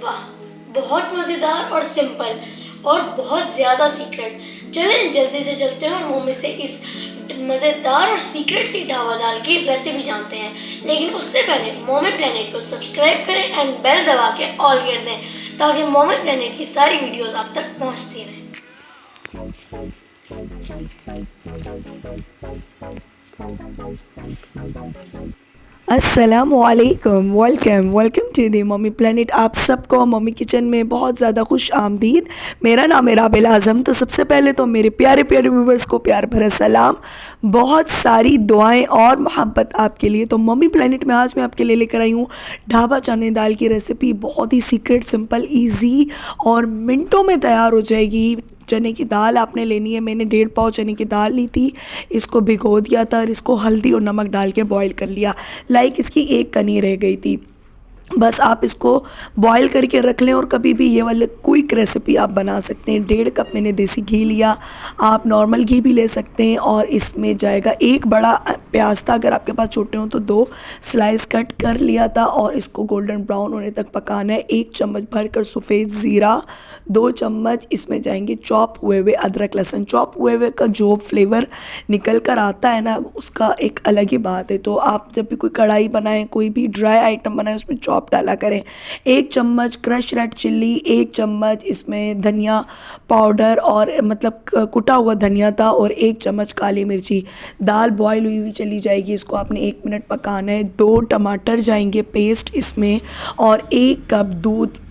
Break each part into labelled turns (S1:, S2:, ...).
S1: वाह, बहुत मज़ेदार और सिंपल और बहुत ज़्यादा सीक्रेट। चलें जल्दी से चलते हैं और मुँह में से इस मज़ेदार और सीक्रेट सी ढाबा दाल की रेसिपी जानते हैं। लेकिन उससे पहले मोमी प्लेनेट को सब्सक्राइब करें एंड बेल दबा के ऑल कर दें ताकि मोमी प्लेनेट की सारी वीडियोस आप तक पहुंचती रहें।
S2: अस्सलामुअलैकुम, welcome to the Mummy Planet. आप सबको मम्मी किचन में बहुत ज़्यादा खुश आमदीद। मेरा नाम है राबिल आज़म। तो सबसे पहले तो मेरे प्यारे प्यारे व्यूवर्स को प्यार भरा सलाम, बहुत सारी दुआएं और मोहब्बत आपके लिए। तो मम्मी प्लेनेट में आज मैं आपके लिए लेकर आई हूँ ढाबा चने दाल की रेसिपी। बहुत ही सीक्रेट, सिंपल, ईजी और मिनटों में तैयार हो जाएगी। चने की दाल आपने लेनी है। मैंने 1.5 पाव चने की दाल ली थी, इसको भिगो दिया था और इसको हल्दी और नमक डाल के बॉईल कर लिया। लाइक इसकी एक कनी रह गई थी। बस आप इसको बॉईल करके रख लें और कभी भी ये वाले क्विक रेसिपी आप बना सकते हैं। 1.5 कप मैंने देसी घी लिया, आप नॉर्मल घी भी ले सकते हैं। और इसमें जाएगा एक बड़ा प्याज था, अगर आपके पास छोटे हों तो 2 स्लाइस कट कर लिया था और इसको गोल्डन ब्राउन होने तक पकाना है। 1 चम्मच भरकर सफ़ेद ज़ीरा, 2 चम्मच इसमें जाएंगे चॉप हुए हुए अदरक लहसुन। चॉप हुए हुए का जो फ्लेवर निकल कर आता है ना, उसका एक अलग ही बात है। तो आप जब भी कोई कढ़ाई बनाएं, कोई भी ड्राई आइटम बनाएं, उसमें चॉप डाला करें। 1 चम्मच क्रश रेड चिल्ली, 1 चम्मच इसमें धनिया पाउडर और मतलब कुटा हुआ धनिया था, और 1 चम्मच काली मिर्ची। दाल बॉईल हुई हुई चली जाएगी, इसको आपने 1 मिनट पकाना है। 2 टमाटर जाएंगे पेस्ट इसमें और 1 कप दूध।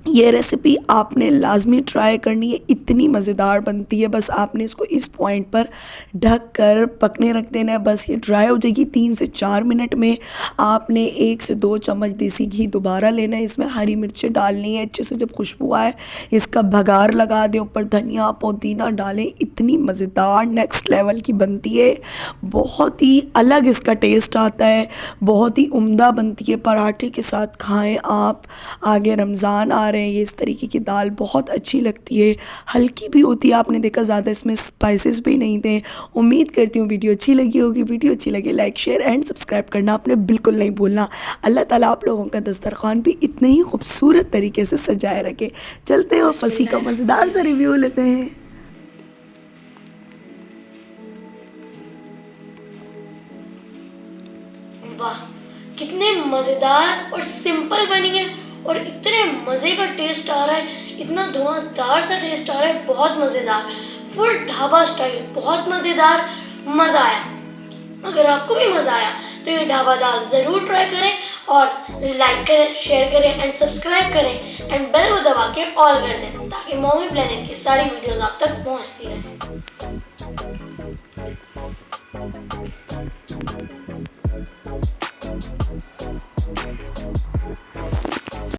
S2: ये रेसिपी आपने लाजमी ट्राई करनी है, इतनी मज़ेदार बनती है। बस आपने इसको इस पॉइंट पर ढक कर पकने रख देना है। बस ये ड्राई हो जाएगी 3 से 4 मिनट में। आपने 1 से 2 चम्मच देसी घी दोबारा लेना है, इसमें हरी मिर्चें डालनी है अच्छे से। जब खुशबू आए इसका भगार लगा दें, ऊपर धनिया पुदीना डालें। इतनी मज़ेदार नेक्स्ट लेवल की बनती है, बहुत ही अलग इसका टेस्ट आता है, बहुत ही उम्दा बनती है। पराठे के साथ खाएं आप। आगे रमज़ान आ रहे हैं, ये इस तरीके की दाल बहुत अच्छी लगती है, हल्की भी होती है। आपने देखा ज़्यादा इसमें स्पाइसेस भी नहीं थे। उम्मीद करती हूँ वीडियो अच्छी लगी होगी। वीडियो अच्छी लगे लाइक शेयर एंड सब्सक्राइब करना आपने बिल्कुल नहीं भूलना। अल्लाह ताला आप लोगों का दस्तरखान भी इतने ही खूबसूरत तरीके से सजाए रखे। चलते हैं और फसी का मज़ेदार सा रिव्यू लेते हैं।
S1: वाह, कितने मज़ेदार और सिंपल बनी है और इतने मज़े का टेस्ट आ रहा है, इतना धुआंधार सा टेस्ट आ रहा है, बहुत मज़ेदार, फुल ढाबा स्टाइल, बहुत मज़ेदार, मज़ा आया। अगर आपको भी मज़ा आया तो ये ढाबा दाल ज़रूर ट्राई करें और लाइक करें, शेयर करें एंड सब्सक्राइब करें एंड बेल को दबा के ऑल कर दें ताकि मम्मी प्लेनेट की सारी वीडियोस आप तक पहुंचती रहें।